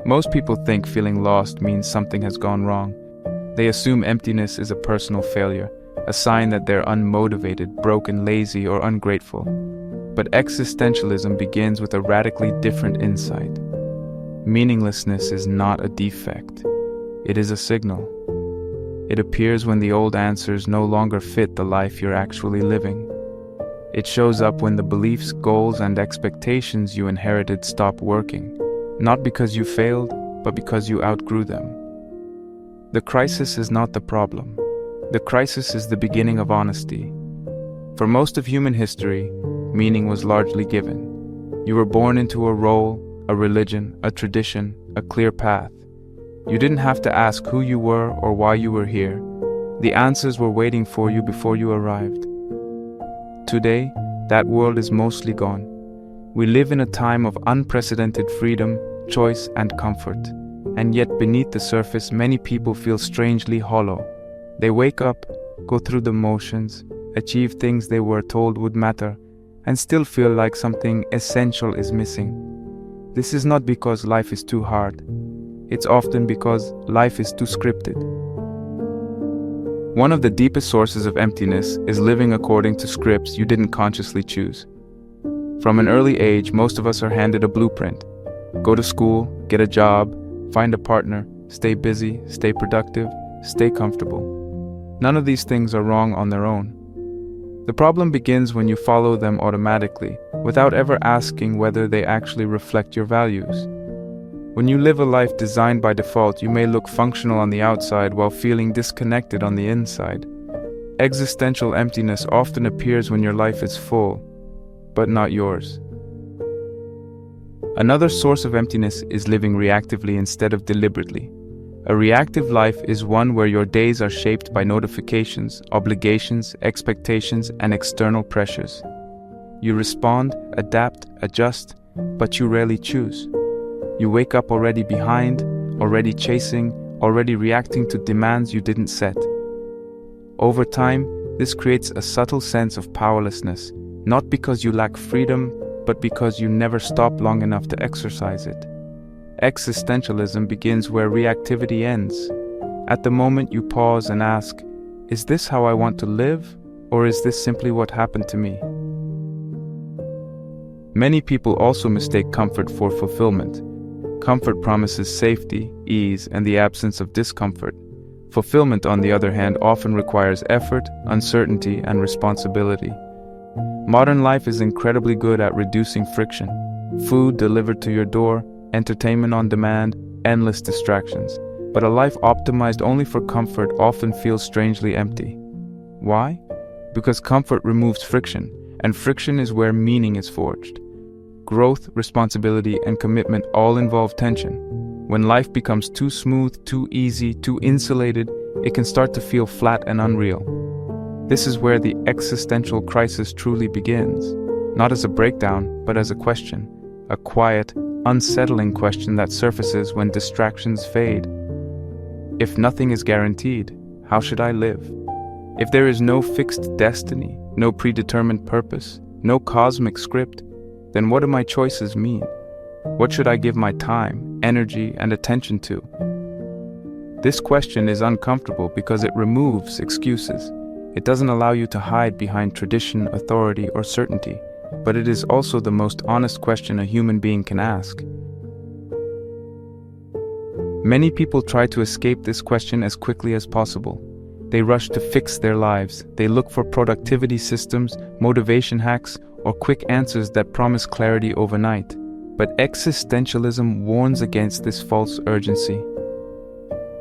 Most people think feeling lost means something has gone wrong. They assume emptiness is a personal failure, a sign that they're unmotivated, broken, lazy, or ungrateful. But existentialism begins with a radically different insight. Meaninglessness is not a defect. It is a signal. It appears when the old answers no longer fit the life you're actually living. It shows up when the beliefs, goals, and expectations you inherited stop working, not because you failed, but because you outgrew them. The crisis is not the problem. The crisis is the beginning of honesty. For most of human history, meaning was largely given. You were born into a role, a religion, a tradition, a clear path. You didn't have to ask who you were or why you were here. The answers were waiting for you before you arrived. Today, that world is mostly gone. We live in a time of unprecedented freedom, choice, and comfort. And yet beneath the surface, many people feel strangely hollow. They wake up, go through the motions, achieve things they were told would matter, and still feel like something essential is missing. This is not because life is too hard. It's often because life is too scripted. One of the deepest sources of emptiness is living according to scripts you didn't consciously choose. From an early age, most of us are handed a blueprint. Go to school, get a job, find a partner, stay busy, stay productive, stay comfortable. None of these things are wrong on their own. The problem begins when you follow them automatically, without ever asking whether they actually reflect your values. When you live a life designed by default, you may look functional on the outside while feeling disconnected on the inside. Existential emptiness often appears when your life is full, but not yours. Another source of emptiness is living reactively instead of deliberately. A reactive life is one where your days are shaped by notifications, obligations, expectations, and external pressures. You respond, adapt, adjust, but you rarely choose. You wake up already behind, already chasing, already reacting to demands you didn't set. Over time, this creates a subtle sense of powerlessness, not because you lack freedom, but because you never stop long enough to exercise it. Existentialism begins where reactivity ends. At the moment you pause and ask, is this how I want to live, or is this simply what happened to me? Many people also mistake comfort for fulfillment. Comfort promises safety, ease, and the absence of discomfort. Fulfillment, on the other hand, often requires effort, uncertainty, and responsibility. Modern life is incredibly good at reducing friction. Food delivered to your door, entertainment on demand, endless distractions. But a life optimized only for comfort often feels strangely empty. Why? Because comfort removes friction, and friction is where meaning is forged. Growth, responsibility, and commitment all involve tension. When life becomes too smooth, too easy, too insulated, it can start to feel flat and unreal. This is where the existential crisis truly begins, not as a breakdown, but as a question, a quiet, unsettling question that surfaces when distractions fade. If nothing is guaranteed, how should I live? If there is no fixed destiny, no predetermined purpose, no cosmic script, then what do my choices mean? What should I give my time, energy, and attention to? This question is uncomfortable because it removes excuses. It doesn't allow you to hide behind tradition, authority, or certainty, but it is also the most honest question a human being can ask. Many people try to escape this question as quickly as possible. They rush to fix their lives. They look for productivity systems, motivation hacks, or quick answers that promise clarity overnight. But existentialism warns against this false urgency.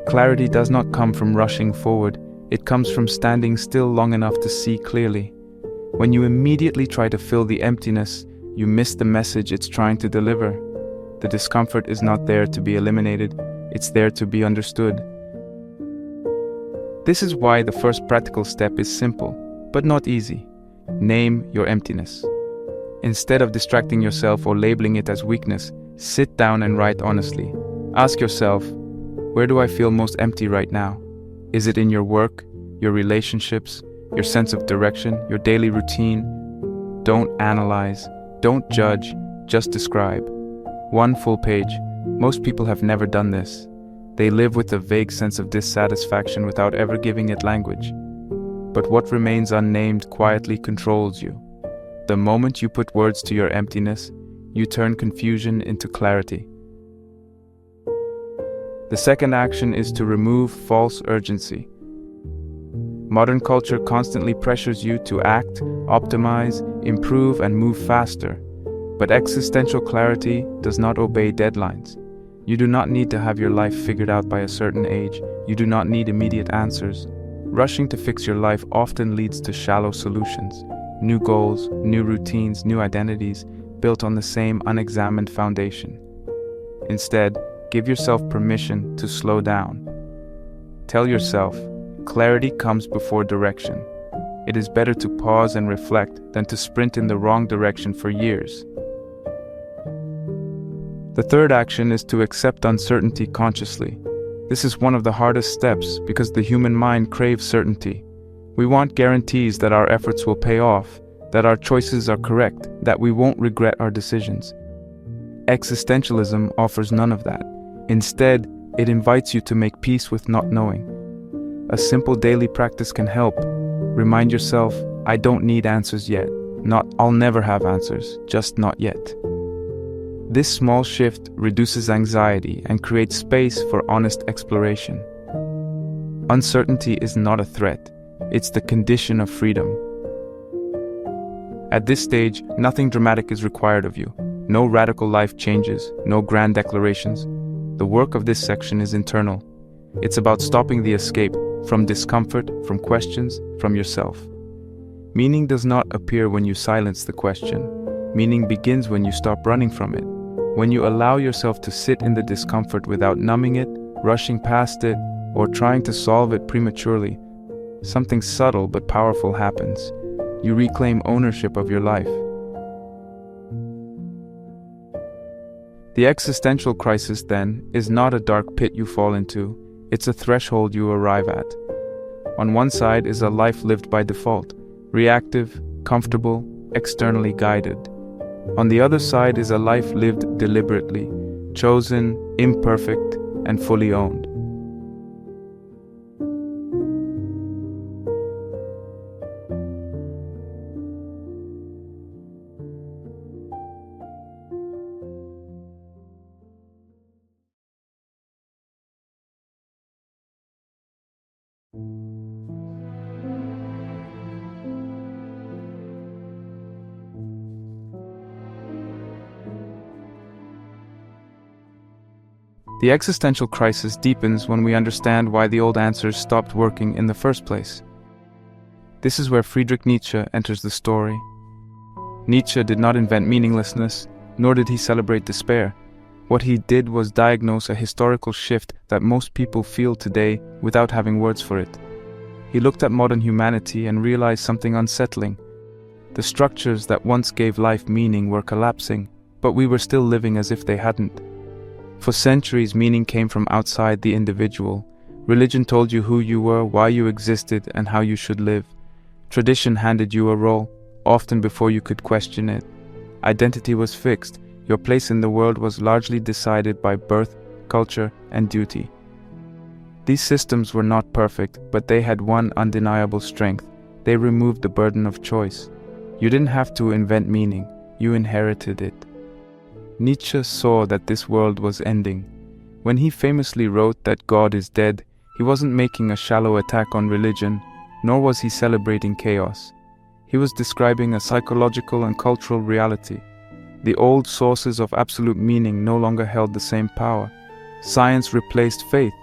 Clarity does not come from rushing forward. It comes from standing still long enough to see clearly. When you immediately try to fill the emptiness, you miss the message it's trying to deliver. The discomfort is not there to be eliminated. It's there to be understood. This is why the first practical step is simple, but not easy. Name your emptiness. Instead of distracting yourself or labeling it as weakness, sit down and write honestly. Ask yourself, where do I feel most empty right now? Is it in your work, your relationships, your sense of direction, your daily routine? Don't analyze, don't judge, just describe. One full page, Most people have never done this. They live with a vague sense of dissatisfaction without ever giving it language. But what remains unnamed quietly controls you. The moment you put words to your emptiness, you turn confusion into clarity. The second action is to remove false urgency. Modern culture constantly pressures you to act, optimize, improve, and move faster. But existential clarity does not obey deadlines. You do not need to have your life figured out by a certain age. You do not need immediate answers. Rushing to fix your life often leads to shallow solutions. New goals, new routines, new identities, built on the same unexamined foundation. Instead, give yourself permission to slow down. Tell yourself, clarity comes before direction. It is better to pause and reflect than to sprint in the wrong direction for years. The third action is to accept uncertainty consciously. This is one of the hardest steps because the human mind craves certainty. We want guarantees that our efforts will pay off, that our choices are correct, that we won't regret our decisions. Existentialism offers none of that. Instead, it invites you to make peace with not knowing. A simple daily practice can help. Remind yourself, I don't need answers yet. Not, I'll never have answers, just not yet. This small shift reduces anxiety and creates space for honest exploration. Uncertainty is not a threat. It's the condition of freedom. At this stage, nothing dramatic is required of you. No radical life changes, no grand declarations. The work of this section is internal. It's about stopping the escape from discomfort, from questions, from yourself. Meaning does not appear when you silence the question. Meaning begins when you stop running from it. When you allow yourself to sit in the discomfort without numbing it, rushing past it, or trying to solve it prematurely, something subtle but powerful happens. You reclaim ownership of your life. The existential crisis, then, is not a dark pit you fall into, it's a threshold you arrive at. On one side is a life lived by default, reactive, comfortable, externally guided. On the other side is a life lived deliberately, chosen, imperfect, and fully owned. The existential crisis deepens when we understand why the old answers stopped working in the first place. This is where Friedrich Nietzsche enters the story. Nietzsche did not invent meaninglessness, nor did he celebrate despair. What he did was diagnose a historical shift that most people feel today without having words for it. He looked at modern humanity and realized something unsettling. The structures that once gave life meaning were collapsing, but we were still living as if they hadn't. For centuries, meaning came from outside the individual. Religion told you who you were, why you existed, and how you should live. Tradition handed you a role, often before you could question it. Identity was fixed. Your place in the world was largely decided by birth, culture, and duty. These systems were not perfect, but they had one undeniable strength. They removed the burden of choice. You didn't have to invent meaning, you inherited it. Nietzsche saw that this world was ending. When he famously wrote that God is dead, he wasn't making a shallow attack on religion, nor was he celebrating chaos. He was describing a psychological and cultural reality. The old sources of absolute meaning no longer held the same power. Science replaced faith.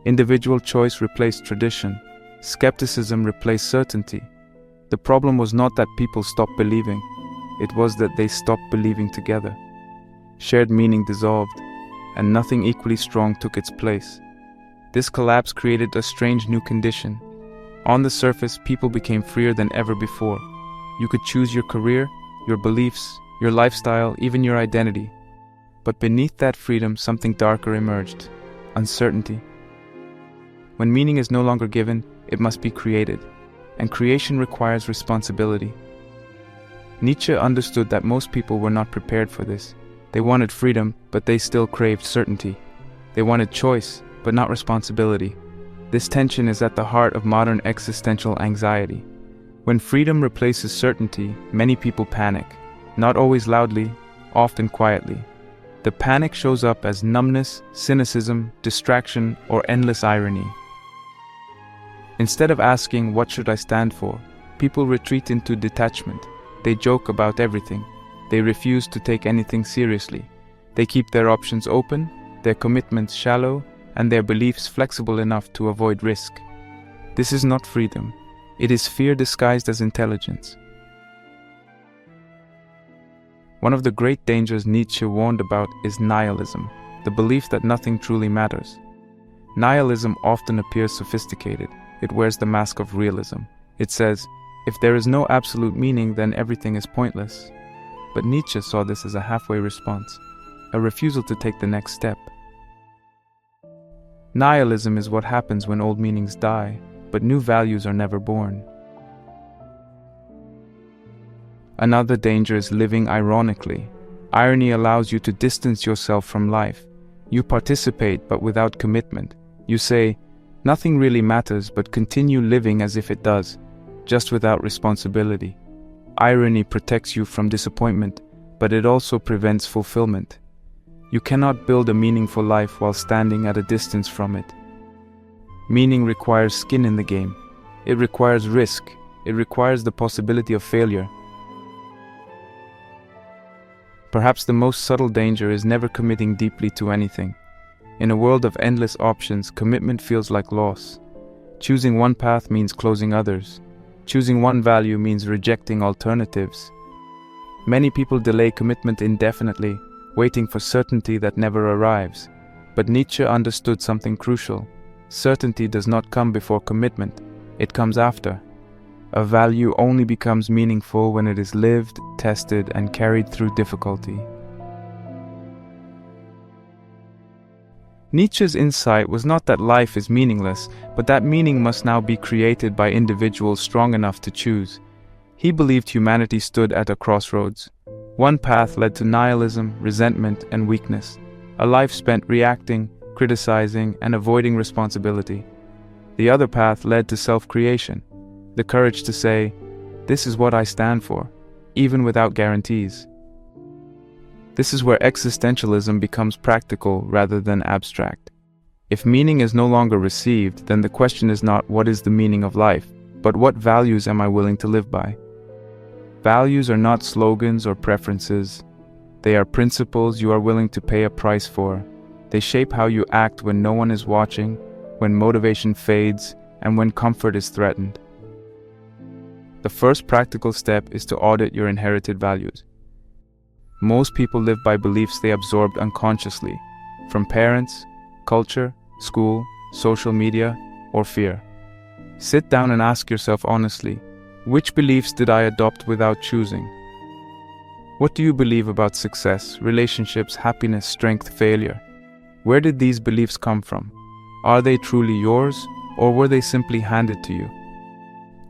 Individual choice replaced tradition. Skepticism replaced certainty. The problem was not that people stopped believing. It was that they stopped believing together. Shared meaning dissolved, and nothing equally strong took its place. This collapse created a strange new condition. On the surface, people became freer than ever before. You could choose your career, your beliefs, your lifestyle, even your identity. But beneath that freedom, something darker emerged: uncertainty. When meaning is no longer given, it must be created, and creation requires responsibility. Nietzsche understood that most people were not prepared for this. They wanted freedom, but they still craved certainty. They wanted choice, but not responsibility. This tension is at the heart of modern existential anxiety. When freedom replaces certainty, many people panic, not always loudly, often quietly. The panic shows up as numbness, cynicism, distraction, or endless irony. Instead of asking, "What should I stand for?" people retreat into detachment. They joke about everything. They refuse to take anything seriously. They keep their options open, their commitments shallow, and their beliefs flexible enough to avoid risk. This is not freedom. It is fear disguised as intelligence. One of the great dangers Nietzsche warned about is nihilism, the belief that nothing truly matters. Nihilism often appears sophisticated. It wears the mask of realism. It says, if there is no absolute meaning, then everything is pointless. But Nietzsche saw this as a halfway response, a refusal to take the next step. Nihilism is what happens when old meanings die, but new values are never born. Another danger is living ironically. Irony allows you to distance yourself from life. You participate, but without commitment. You say, nothing really matters, but continue living as if it does, just without responsibility. Irony protects you from disappointment, but it also prevents fulfillment. You cannot build a meaningful life while standing at a distance from it. Meaning requires skin in the game. It requires risk. It requires the possibility of failure. Perhaps the most subtle danger is never committing deeply to anything. In a world of endless options, commitment feels like loss. Choosing one path means closing others. Choosing one value means rejecting alternatives. Many people delay commitment indefinitely, waiting for certainty that never arrives. But Nietzsche understood something crucial. Certainty does not come before commitment, it comes after. A value only becomes meaningful when it is lived, tested, and carried through difficulty. Nietzsche's insight was not that life is meaningless, but that meaning must now be created by individuals strong enough to choose. He believed humanity stood at a crossroads. One path led to nihilism, resentment, and weakness. A life spent reacting, criticizing, and avoiding responsibility. The other path led to self-creation. The courage to say, "This is what I stand for," even without guarantees. This is where existentialism becomes practical rather than abstract. If meaning is no longer received, then the question is not what is the meaning of life, but what values am I willing to live by? Values are not slogans or preferences. They are principles you are willing to pay a price for. They shape how you act when no one is watching, when motivation fades, and when comfort is threatened. The first practical step is to audit your inherited values. Most people live by beliefs they absorbed unconsciously, from parents, culture, school, social media, or fear. Sit down and ask yourself honestly, which beliefs did I adopt without choosing? What do you believe about success, relationships, happiness, strength, failure? Where did these beliefs come from? Are they truly yours, or were they simply handed to you?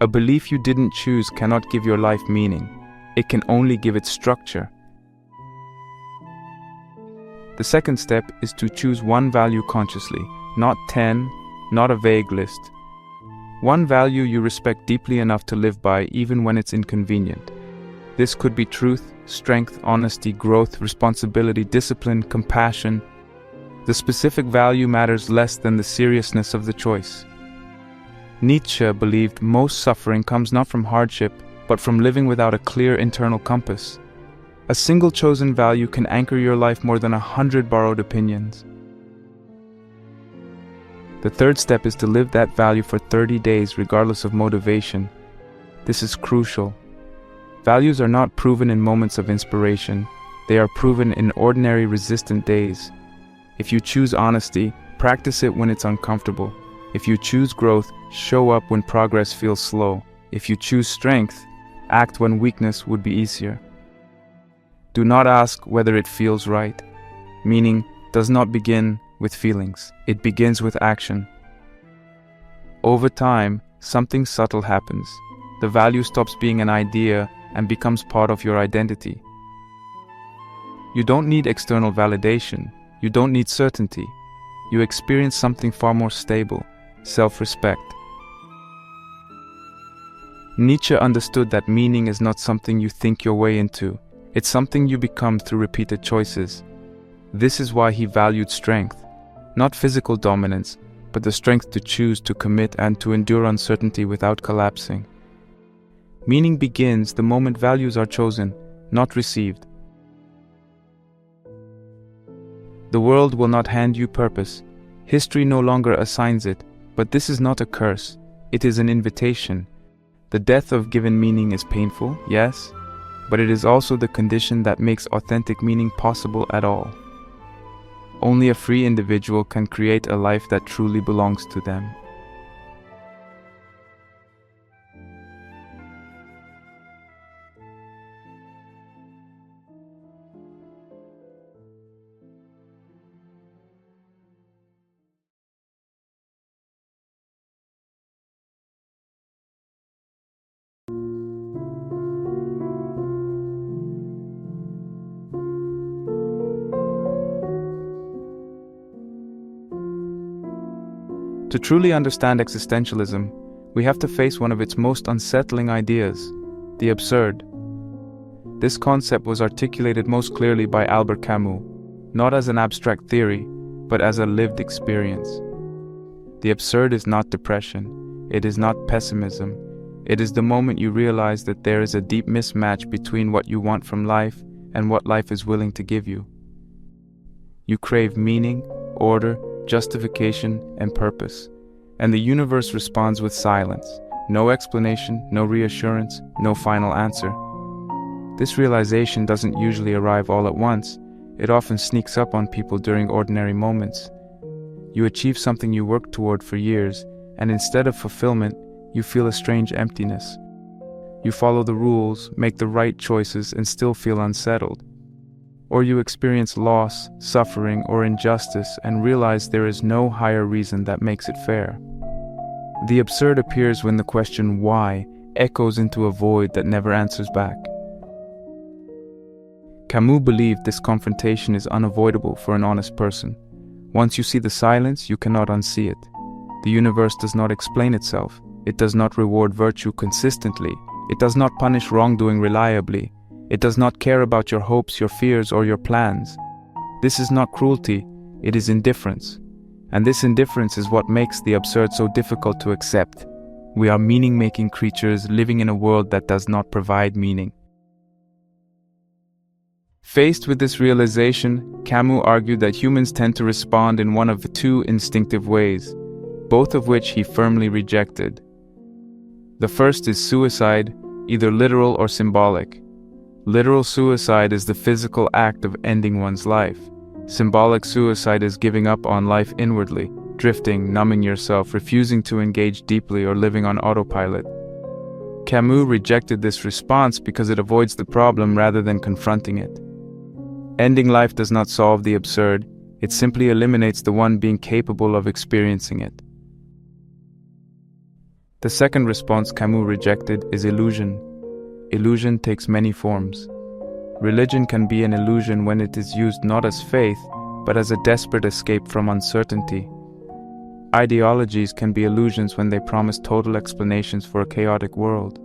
A belief you didn't choose cannot give your life meaning. It can only give it structure. The second step is to choose one value consciously, not 10, not a vague list. One value you respect deeply enough to live by even when it's inconvenient. This could be truth, strength, honesty, growth, responsibility, discipline, compassion. The specific value matters less than the seriousness of the choice. Nietzsche believed most suffering comes not from hardship, but from living without a clear internal compass. A single chosen value can anchor your life more than 100 borrowed opinions. The third step is to live that value for 30 days regardless of motivation. This is crucial. Values are not proven in moments of inspiration. They are proven in ordinary resistant days. If you choose honesty, practice it when it's uncomfortable. If you choose growth, show up when progress feels slow. If you choose strength, act when weakness would be easier. Do not ask whether it feels right. Meaning does not begin with feelings. It begins with action. Over time, something subtle happens. The value stops being an idea and becomes part of your identity. You don't need external validation. You don't need certainty. You experience something far more stable: self-respect. Nietzsche understood that meaning is not something you think your way into. It's something you become through repeated choices. This is why he valued strength, not physical dominance, but the strength to choose, to commit, and to endure uncertainty without collapsing. Meaning begins the moment values are chosen, not received. The world will not hand you purpose. History no longer assigns it, but this is not a curse. It is an invitation. The death of given meaning is painful, yes, but it is also the condition that makes authentic meaning possible at all. Only a free individual can create a life that truly belongs to them. To truly understand existentialism, we have to face one of its most unsettling ideas: the absurd. This concept was articulated most clearly by Albert Camus, not as an abstract theory, but as a lived experience. The absurd is not depression, it is not pessimism, it is the moment you realize that there is a deep mismatch between what you want from life and what life is willing to give you. You crave meaning, order, justification, and purpose, and the universe responds with silence. No explanation, no reassurance, no final answer. This realization doesn't usually arrive all at once. It often sneaks up on people during ordinary moments. You achieve something you worked toward for years, and instead of fulfillment, you feel a strange emptiness. You follow the rules, make the right choices, and still feel unsettled. Or you experience loss, suffering, or injustice and realize there is no higher reason that makes it fair. The absurd appears when the question why echoes into a void that never answers back. Camus believed this confrontation is unavoidable for an honest person. Once you see the silence, you cannot unsee it. The universe does not explain itself. It does not reward virtue consistently. It does not punish wrongdoing reliably. It does not care about your hopes, your fears, or your plans. This is not cruelty, it is indifference. And this indifference is what makes the absurd so difficult to accept. We are meaning-making creatures living in a world that does not provide meaning. Faced with this realization, Camus argued that humans tend to respond in one of two instinctive ways, both of which he firmly rejected. The first is suicide, either literal or symbolic. Literal suicide is the physical act of ending one's life. Symbolic suicide is giving up on life inwardly, drifting, numbing yourself, refusing to engage deeply, or living on autopilot. Camus rejected this response because it avoids the problem rather than confronting it. Ending life does not solve the absurd, it simply eliminates the one being capable of experiencing it. The second response Camus rejected is illusion. Illusion takes many forms. Religion can be an illusion when it is used not as faith, but as a desperate escape from uncertainty. Ideologies can be illusions when they promise total explanations for a chaotic world.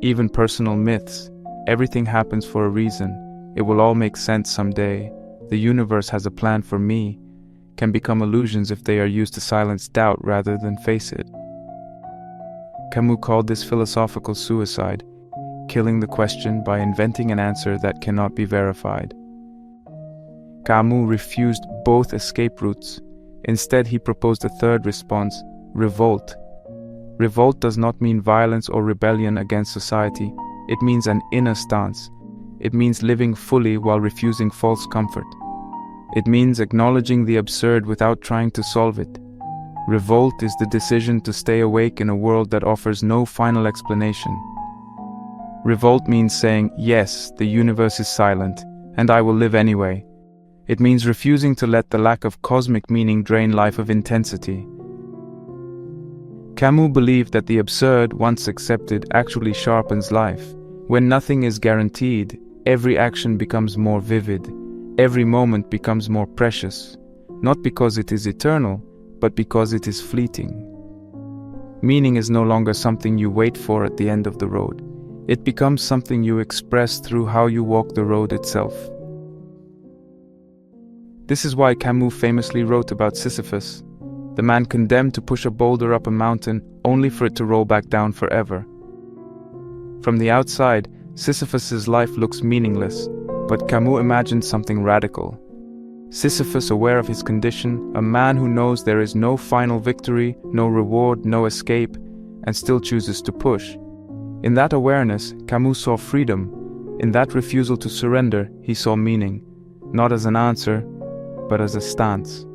Even personal myths, everything happens for a reason, it will all make sense someday, the universe has a plan for me, can become illusions if they are used to silence doubt rather than face it. Camus called this philosophical suicide, killing the question by inventing an answer that cannot be verified. Camus refused both escape routes. Instead, he proposed a third response: revolt. Revolt does not mean violence or rebellion against society. It means an inner stance. It means living fully while refusing false comfort. It means acknowledging the absurd without trying to solve it. Revolt is the decision to stay awake in a world that offers no final explanation. Revolt means saying, yes, the universe is silent, and I will live anyway. It means refusing to let the lack of cosmic meaning drain life of intensity. Camus believed that the absurd, once accepted, actually sharpens life. When nothing is guaranteed, every action becomes more vivid. Every moment becomes more precious, not because it is eternal, but because it is fleeting. Meaning is no longer something you wait for at the end of the road. It becomes something you express through how you walk the road itself. This is why Camus famously wrote about Sisyphus, the man condemned to push a boulder up a mountain only for it to roll back down forever. From the outside, Sisyphus's life looks meaningless, but Camus imagined something radical. Sisyphus, aware of his condition, a man who knows there is no final victory, no reward, no escape, and still chooses to push. In that awareness, Camus saw freedom. In that refusal to surrender, he saw meaning, not as an answer, but as a stance.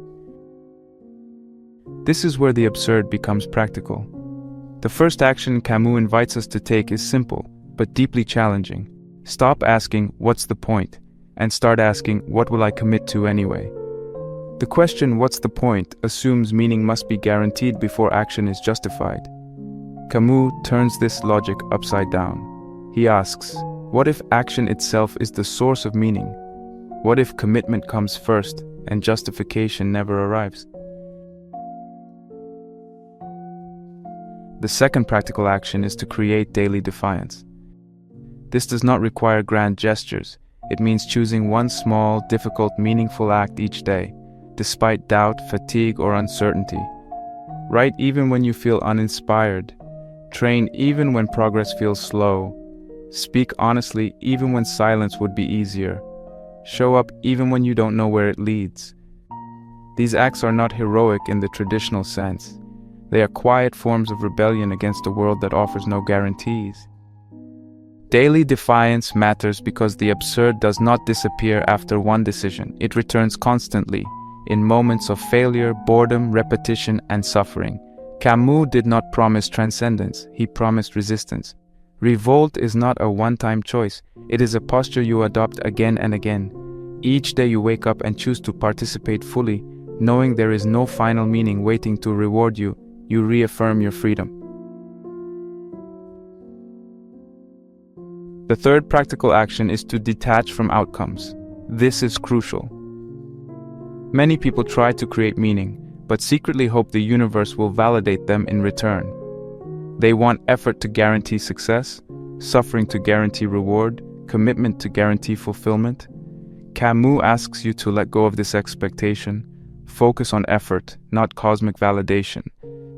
This is where the absurd becomes practical. The first action Camus invites us to take is simple, but deeply challenging. Stop asking, "What's the point?" and start asking, "What will I commit to anyway?" The question, "What's the point?" assumes meaning must be guaranteed before action is justified. Camus turns this logic upside down. He asks, what if action itself is the source of meaning? What if commitment comes first and justification never arrives? The second practical action is to create daily defiance. This does not require grand gestures. It means choosing one small, difficult, meaningful act each day, despite doubt, fatigue, or uncertainty. Write even when you feel uninspired. Train even when progress feels slow. Speak honestly even when silence would be easier. Show up even when you don't know where it leads. These acts are not heroic in the traditional sense. They are quiet forms of rebellion against a world that offers no guarantees. Daily defiance matters because the absurd does not disappear after one decision. It returns constantly, in moments of failure, boredom, repetition, and suffering. Camus did not promise transcendence, he promised resistance. Revolt is not a one-time choice, it is a posture you adopt again and again. Each day you wake up and choose to participate fully, knowing there is no final meaning waiting to reward you, you reaffirm your freedom. The third practical action is to detach from outcomes. This is crucial. Many people try to create meaning, but secretly hope the universe will validate them in return. They want effort to guarantee success, suffering to guarantee reward, commitment to guarantee fulfillment. Camus asks you to let go of this expectation. Focus on effort, not cosmic validation.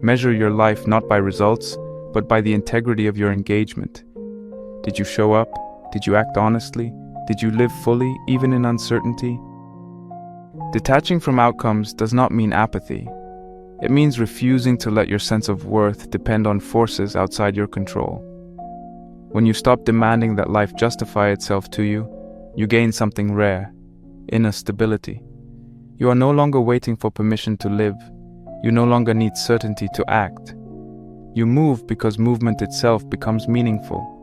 Measure your life not by results, but by the integrity of your engagement. Did you show up? Did you act honestly? Did you live fully, even in uncertainty? Detaching from outcomes does not mean apathy. It means refusing to let your sense of worth depend on forces outside your control. When you stop demanding that life justify itself to you, you gain something rare, inner stability. You are no longer waiting for permission to live. You no longer need certainty to act. You move because movement itself becomes meaningful.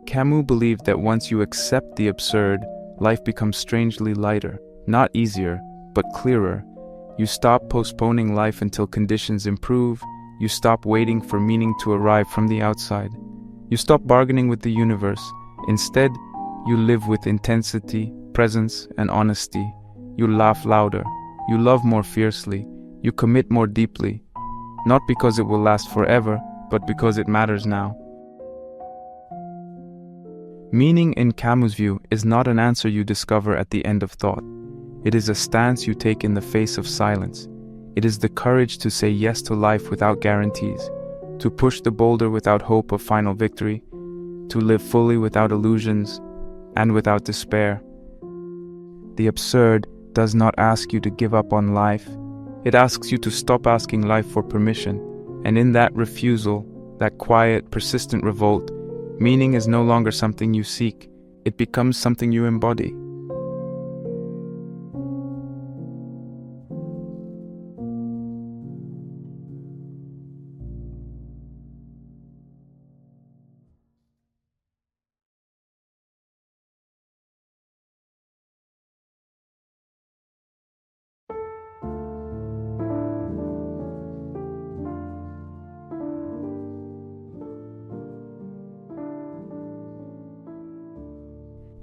Camus believed that once you accept the absurd, life becomes strangely lighter, not easier, but clearer. You stop postponing life until conditions improve. You stop waiting for meaning to arrive from the outside. You stop bargaining with the universe. Instead, you live with intensity, presence, and honesty. You laugh louder. You love more fiercely. You commit more deeply. Not because it will last forever, but because it matters now. Meaning in Camus' view is not an answer you discover at the end of thought. It is a stance you take in the face of silence. It is the courage to say yes to life without guarantees, to push the boulder without hope of final victory, to live fully without illusions and without despair. The absurd does not ask you to give up on life. It asks you to stop asking life for permission. And in that refusal, that quiet, persistent revolt, meaning is no longer something you seek. It becomes something you embody.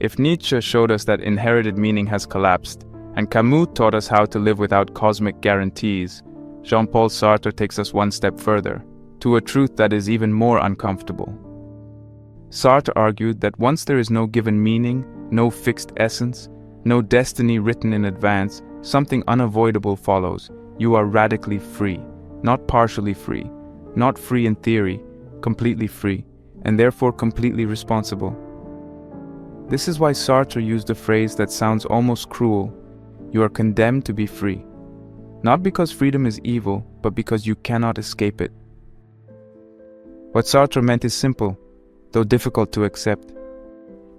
If Nietzsche showed us that inherited meaning has collapsed, and Camus taught us how to live without cosmic guarantees, Jean-Paul Sartre takes us one step further, to a truth that is even more uncomfortable. Sartre argued that once there is no given meaning, no fixed essence, no destiny written in advance, something unavoidable follows. You are radically free, not partially free, not free in theory, completely free, and therefore completely responsible. This is why Sartre used a phrase that sounds almost cruel: you are condemned to be free. Not because freedom is evil, but because you cannot escape it. What Sartre meant is simple, though difficult to accept.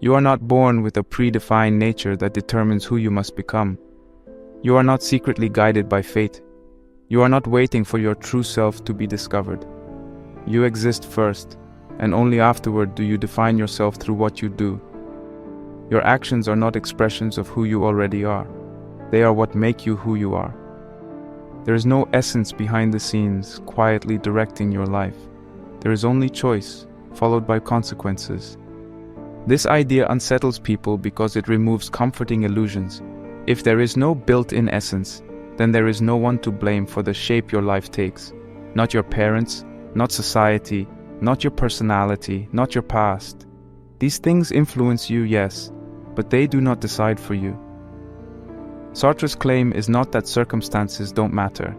You are not born with a predefined nature that determines who you must become. You are not secretly guided by fate. You are not waiting for your true self to be discovered. You exist first, and only afterward do you define yourself through what you do. Your actions are not expressions of who you already are. They are what make you who you are. There is no essence behind the scenes quietly directing your life. There is only choice, followed by consequences. This idea unsettles people because it removes comforting illusions. If there is no built-in essence, then there is no one to blame for the shape your life takes. Not your parents, not society, not your personality, not your past. These things influence you, yes, but they do not decide for you. Sartre's claim is not that circumstances don't matter.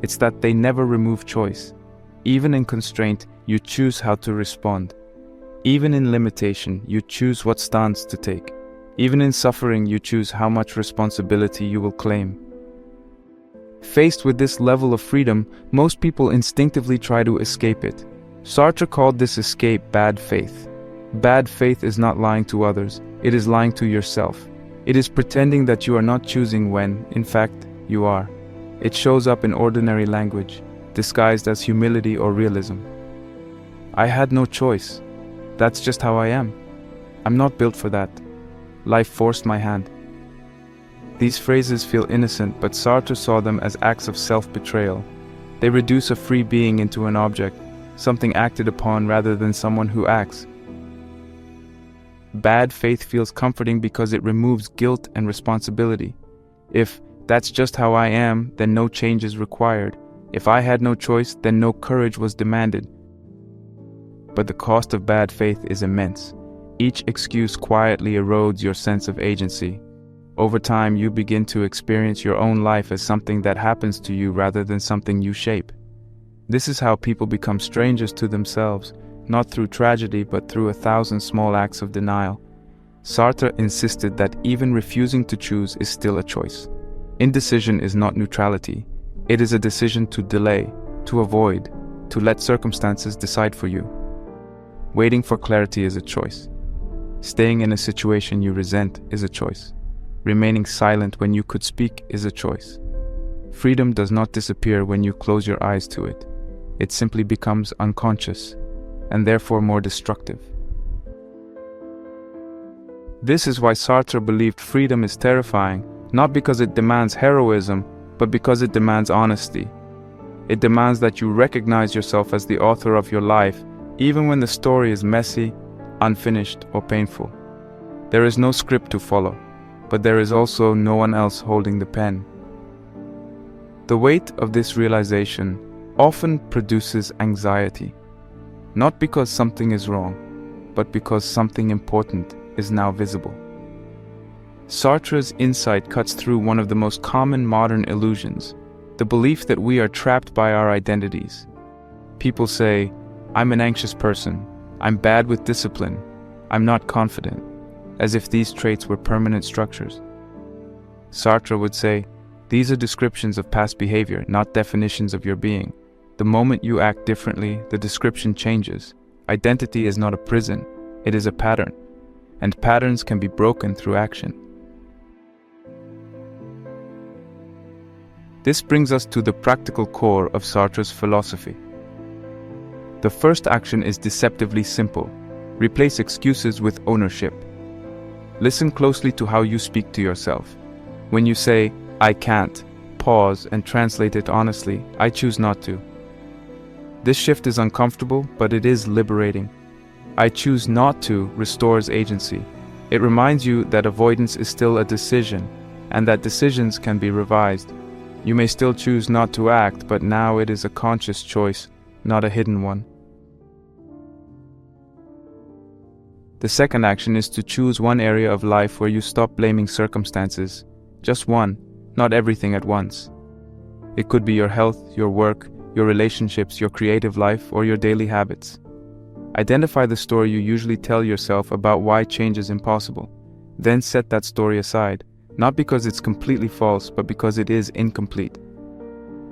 It's that they never remove choice. Even in constraint, you choose how to respond. Even in limitation, you choose what stance to take. Even in suffering, you choose how much responsibility you will claim. Faced with this level of freedom, most people instinctively try to escape it. Sartre called this escape bad faith. Bad faith is not lying to others, it is lying to yourself. It is pretending that you are not choosing when, in fact, you are. It shows up in ordinary language, disguised as humility or realism. I had no choice. That's just how I am. I'm not built for that. Life forced my hand. These phrases feel innocent, but Sartre saw them as acts of self-betrayal. They reduce a free being into an object, something acted upon rather than someone who acts. Bad faith feels comforting because it removes guilt and responsibility. If that's just how I am, then no change is required. If I had no choice, then no courage was demanded. But the cost of bad faith is immense. Each excuse quietly erodes your sense of agency. Over time, you begin to experience your own life as something that happens to you rather than something you shape. This is how people become strangers to themselves, not through tragedy but through 1,000 small acts of denial. Sartre insisted that even refusing to choose is still a choice. Indecision is not neutrality. It is a decision to delay, to avoid, to let circumstances decide for you. Waiting for clarity is a choice. Staying in a situation you resent is a choice. Remaining silent when you could speak is a choice. Freedom does not disappear when you close your eyes to it. It simply becomes unconscious, and therefore more destructive. This is why Sartre believed freedom is terrifying, not because it demands heroism, but because it demands honesty. It demands that you recognize yourself as the author of your life, even when the story is messy, unfinished, or painful. There is no script to follow, but there is also no one else holding the pen. The weight of this realization often produces anxiety, not because something is wrong, but because something important is now visible. Sartre's insight cuts through one of the most common modern illusions, the belief that we are trapped by our identities. People say, "I'm an anxious person, I'm bad with discipline, I'm not confident," as if these traits were permanent structures. Sartre would say, these are descriptions of past behavior, not definitions of your being. The moment you act differently, the description changes. Identity is not a prison, it is a pattern, and patterns can be broken through action. This brings us to the practical core of Sartre's philosophy. The first action is deceptively simple. Replace excuses with ownership. Listen closely to how you speak to yourself. When you say, "I can't," pause and translate it honestly, "I choose not to." This shift is uncomfortable, but it is liberating. "I choose not to" restores agency. It reminds you that avoidance is still a decision, and that decisions can be revised. You may still choose not to act, but now it is a conscious choice, not a hidden one. The second action is to choose one area of life where you stop blaming circumstances. Just one, not everything at once. It could be your health, your work, your relationships, your creative life, or your daily habits. Identify the story you usually tell yourself about why change is impossible. Then set that story aside, not because it's completely false, but because it is incomplete.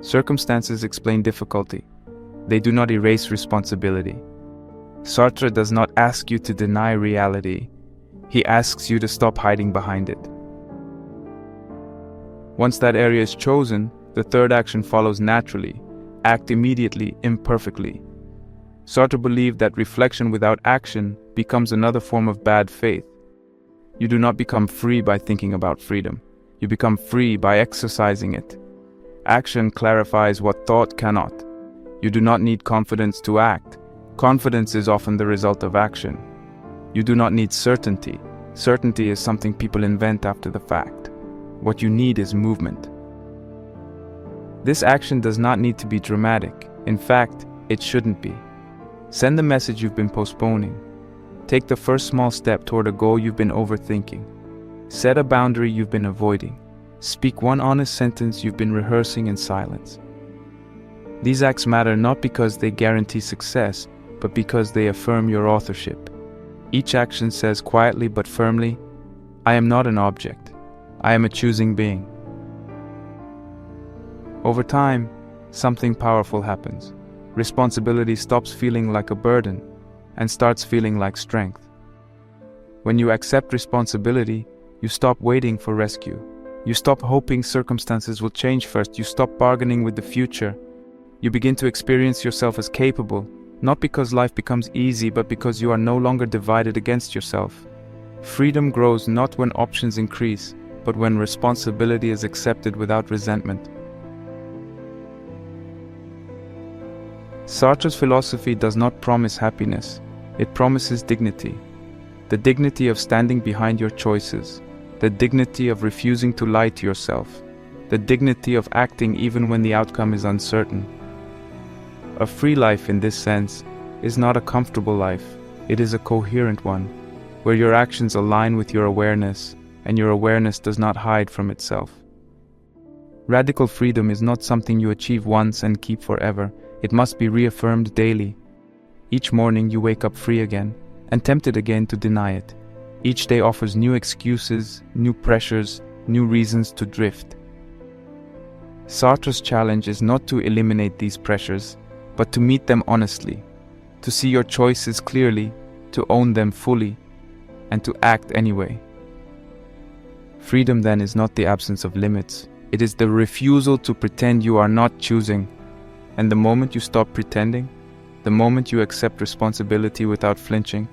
Circumstances explain difficulty. They do not erase responsibility. Sartre does not ask you to deny reality. He asks you to stop hiding behind it. Once that area is chosen, the third action follows naturally. Act immediately, imperfectly. Sartre believed that reflection without action becomes another form of bad faith. You do not become free by thinking about freedom. You become free by exercising it. Action clarifies what thought cannot. You do not need confidence to act. Confidence is often the result of action. You do not need certainty. Certainty is something people invent after the fact. What you need is movement. This action does not need to be dramatic. In fact, it shouldn't be. Send the message you've been postponing. Take the first small step toward a goal you've been overthinking. Set a boundary you've been avoiding. Speak one honest sentence you've been rehearsing in silence. These acts matter not because they guarantee success, but because they affirm your authorship. Each action says quietly but firmly, I am not an object. I am a choosing being. Over time, something powerful happens. Responsibility stops feeling like a burden and starts feeling like strength. When you accept responsibility, you stop waiting for rescue. You stop hoping circumstances will change first. You stop bargaining with the future. You begin to experience yourself as capable, not because life becomes easy, but because you are no longer divided against yourself. Freedom grows not when options increase, but when responsibility is accepted without resentment. Sartre's philosophy does not promise happiness, it promises dignity. The dignity of standing behind your choices, the dignity of refusing to lie to yourself, the dignity of acting even when the outcome is uncertain. A free life in this sense is not a comfortable life, it is a coherent one, where your actions align with your awareness, and your awareness does not hide from itself. Radical freedom is not something you achieve once and keep forever. It must be reaffirmed daily. Each morning you wake up free again, and tempted again to deny it. Each day offers new excuses, new pressures, new reasons to drift. Sartre's challenge is not to eliminate these pressures, but to meet them honestly, to see your choices clearly, to own them fully, and to act anyway. Freedom then is not the absence of limits. It is the refusal to pretend you are not choosing. And the moment you stop pretending, the moment you accept responsibility without flinching,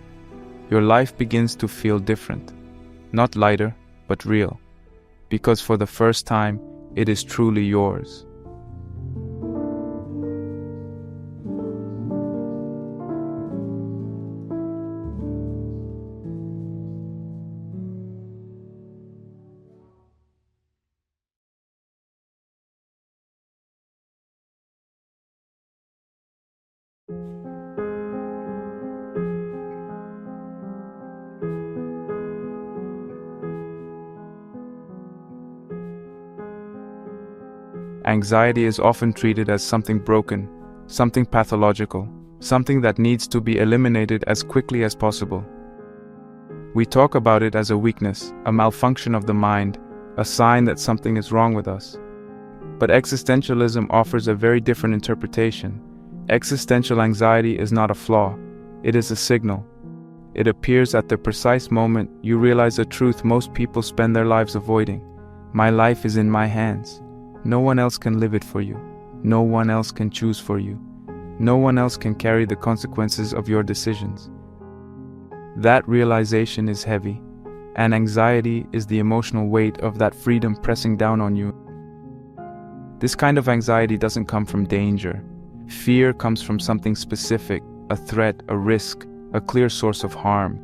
your life begins to feel different. Not lighter, but real. Because for the first time, it is truly yours. Anxiety is often treated as something broken, something pathological, something that needs to be eliminated as quickly as possible. We talk about it as a weakness, a malfunction of the mind, a sign that something is wrong with us. But existentialism offers a very different interpretation. Existential anxiety is not a flaw, it is a signal. It appears at the precise moment you realize a truth most people spend their lives avoiding. My life is in my hands. No one else can live it for you. No one else can choose for you. No one else can carry the consequences of your decisions. That realization is heavy, and anxiety is the emotional weight of that freedom pressing down on you. This kind of anxiety doesn't come from danger. Fear comes from something specific, a threat, a risk, a clear source of harm.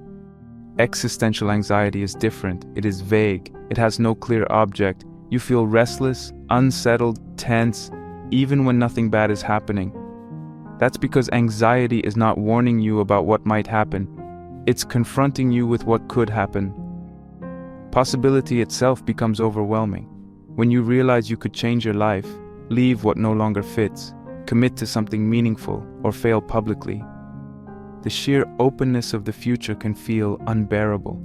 Existential anxiety is different. It is vague. It has no clear object. You feel restless, unsettled, tense, even when nothing bad is happening. That's because anxiety is not warning you about what might happen. It's confronting you with what could happen. Possibility itself becomes overwhelming. When you realize you could change your life, leave what no longer fits, commit to something meaningful, or fail publicly, the sheer openness of the future can feel unbearable.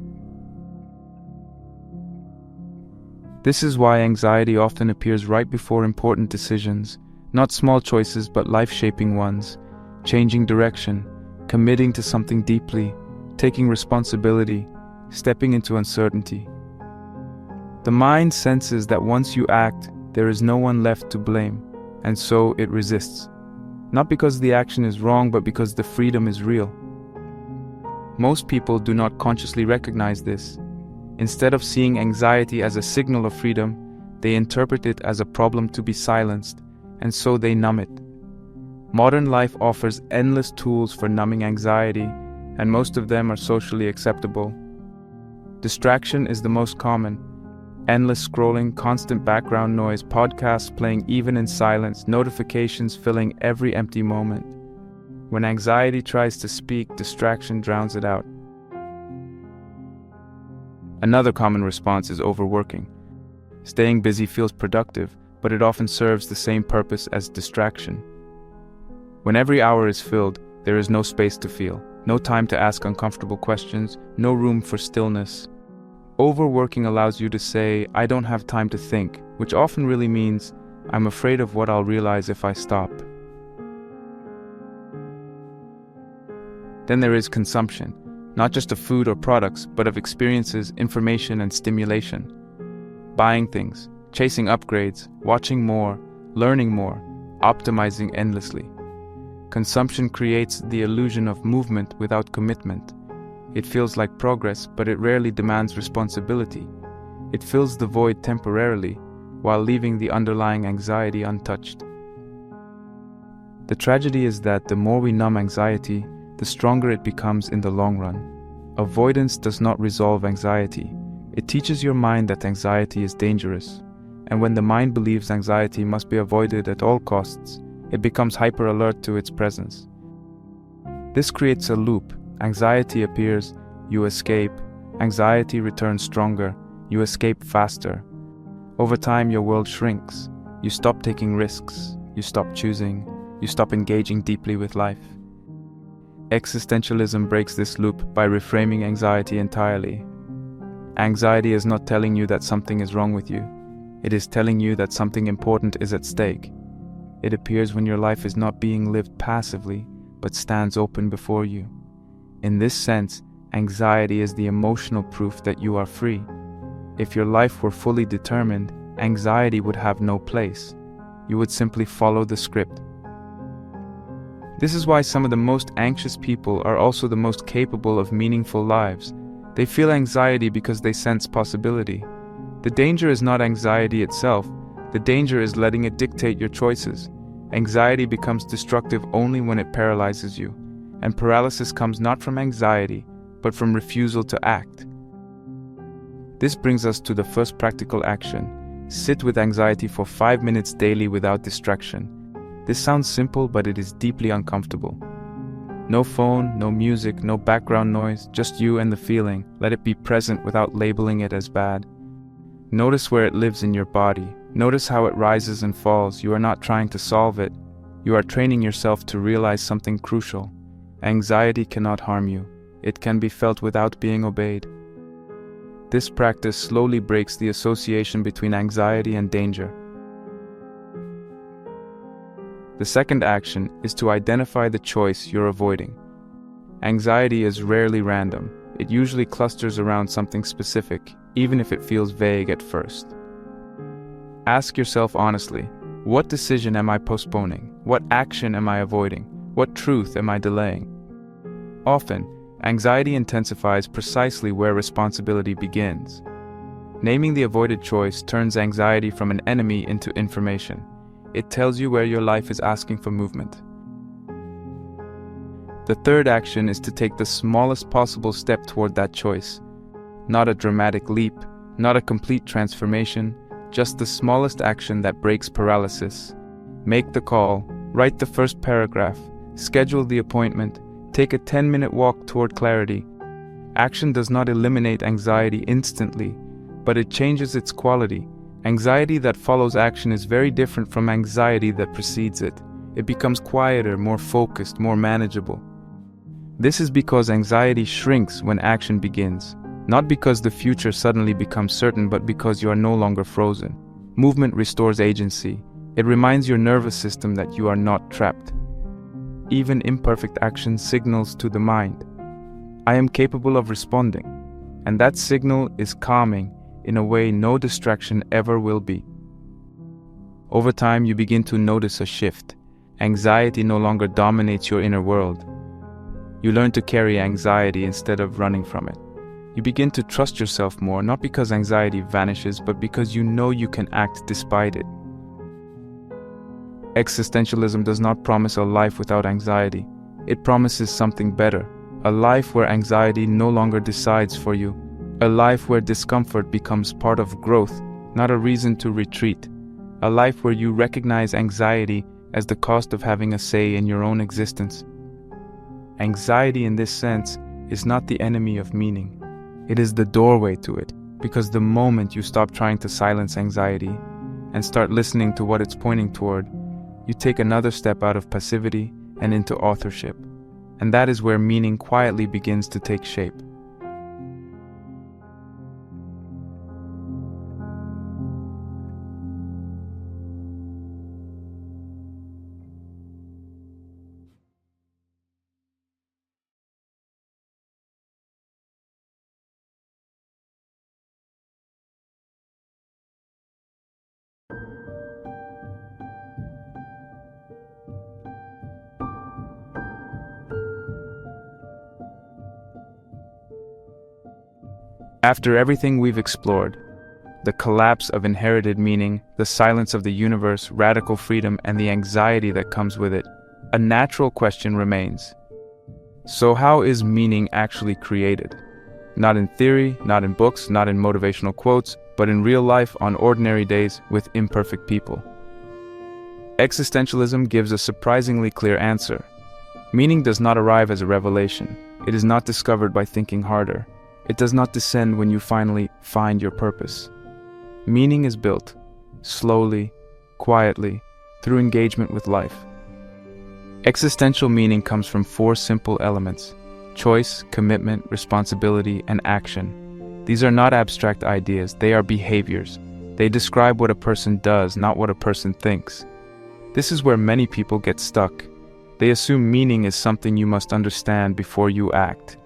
This is why anxiety often appears right before important decisions, not small choices but life-shaping ones, changing direction, committing to something deeply, taking responsibility, stepping into uncertainty. The mind senses that once you act, there is no one left to blame, and so it resists. Not because the action is wrong, but because the freedom is real. Most people do not consciously recognize this. Instead of seeing anxiety as a signal of freedom, they interpret it as a problem to be silenced, and so they numb it. Modern life offers endless tools for numbing anxiety, and most of them are socially acceptable. Distraction is the most common. Endless scrolling, constant background noise, podcasts playing even in silence, notifications filling every empty moment. When anxiety tries to speak, distraction drowns it out. Another common response is overworking. Staying busy feels productive, but it often serves the same purpose as distraction. When every hour is filled, there is no space to feel, no time to ask uncomfortable questions, no room for stillness. Overworking allows you to say, "I don't have time to think," which often really means, "I'm afraid of what I'll realize if I stop." Then there is consumption, not just of food or products, but of experiences, information, and stimulation. Buying things, chasing upgrades, watching more, learning more, optimizing endlessly. Consumption creates the illusion of movement without commitment. It feels like progress, but it rarely demands responsibility. It fills the void temporarily, while leaving the underlying anxiety untouched. The tragedy is that the more we numb anxiety, the stronger it becomes in the long run. Avoidance does not resolve anxiety. It teaches your mind that anxiety is dangerous. And when the mind believes anxiety must be avoided at all costs, it becomes hyper-alert to its presence. This creates a loop. Anxiety appears, you escape. Anxiety returns stronger, you escape faster. Over time, your world shrinks. You stop taking risks. You stop choosing. You stop engaging deeply with life. Existentialism breaks this loop by reframing anxiety entirely. Anxiety is not telling you that something is wrong with you. It is telling you that something important is at stake. It appears when your life is not being lived passively, but stands open before you. In this sense, anxiety is the emotional proof that you are free. If your life were fully determined, anxiety would have no place. You would simply follow the script. This is why some of the most anxious people are also the most capable of meaningful lives. They feel anxiety because they sense possibility. The danger is not anxiety itself. The danger is letting it dictate your choices. Anxiety becomes destructive only when it paralyzes you. And paralysis comes not from anxiety, but from refusal to act. This brings us to the first practical action. Sit with anxiety for 5 minutes daily without distraction. This sounds simple, but it is deeply uncomfortable. No phone, no music, no background noise, just you and the feeling. Let it be present without labeling it as bad. Notice where it lives in your body. Notice how it rises and falls. You are not trying to solve it. You are training yourself to realize something crucial. Anxiety cannot harm you. It can be felt without being obeyed. This practice slowly breaks the association between anxiety and danger. The second action is to identify the choice you're avoiding. Anxiety is rarely random. It usually clusters around something specific, even if it feels vague at first. Ask yourself honestly, what decision am I postponing? What action am I avoiding? What truth am I delaying? Often, anxiety intensifies precisely where responsibility begins. Naming the avoided choice turns anxiety from an enemy into information. It tells you where your life is asking for movement. The third action is to take the smallest possible step toward that choice. Not a dramatic leap, not a complete transformation, just the smallest action that breaks paralysis. Make the call, write the first paragraph, schedule the appointment, take a 10-minute walk toward clarity. Action does not eliminate anxiety instantly, but it changes its quality. Anxiety that follows action is very different from anxiety that precedes it. It becomes quieter, more focused, more manageable. This is because anxiety shrinks when action begins, not because the future suddenly becomes certain, but because you are no longer frozen. Movement restores agency. It reminds your nervous system that you are not trapped. Even imperfect action signals to the mind, I am capable of responding, and that signal is calming in a way no distraction ever will be. Over time, you begin to notice a shift. Anxiety no longer dominates your inner world. You learn to carry anxiety instead of running from it. You begin to trust yourself more, not because anxiety vanishes, but because you know you can act despite it. Existentialism does not promise a life without anxiety. It promises something better, a life where anxiety no longer decides for you, a life where discomfort becomes part of growth, not a reason to retreat, a life where you recognize anxiety as the cost of having a say in your own existence. Anxiety in this sense is not the enemy of meaning. It is the doorway to it, because the moment you stop trying to silence anxiety and start listening to what it's pointing toward, you take another step out of passivity and into authorship. And that is where meaning quietly begins to take shape. After everything we've explored, the collapse of inherited meaning, the silence of the universe, radical freedom, and the anxiety that comes with it, a natural question remains. So how is meaning actually created? Not in theory, not in books, not in motivational quotes, but in real life on ordinary days with imperfect people. Existentialism gives a surprisingly clear answer. Meaning does not arrive as a revelation. It is not discovered by thinking harder. It does not descend when you finally find your purpose. Meaning is built, slowly, quietly, through engagement with life. Existential meaning comes from 4 simple elements: choice, commitment, responsibility, and action. These are not abstract ideas, they are behaviors. They describe what a person does, not what a person thinks. This is where many people get stuck. They assume meaning is something you must understand before you act.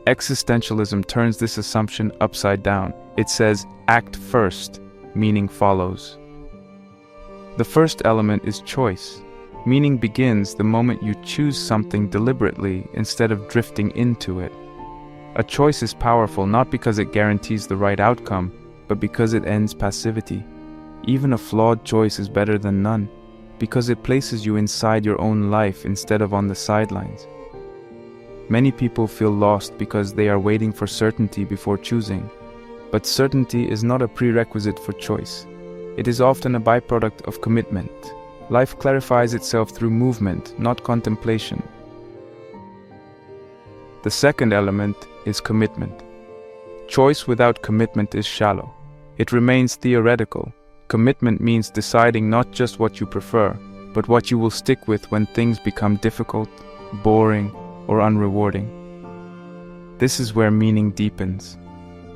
Existentialism turns this assumption upside down. It says, act first, meaning follows. The first element is choice. Meaning begins the moment you choose something deliberately instead of drifting into it. A choice is powerful not because it guarantees the right outcome, but because it ends passivity. Even a flawed choice is better than none, because it places you inside your own life instead of on the sidelines. Many people feel lost because they are waiting for certainty before choosing. But certainty is not a prerequisite for choice. It is often a byproduct of commitment. Life clarifies itself through movement, not contemplation. The second element is commitment. Choice without commitment is shallow. It remains theoretical. Commitment means deciding not just what you prefer, but what you will stick with when things become difficult, boring, or unrewarding. This is where meaning deepens.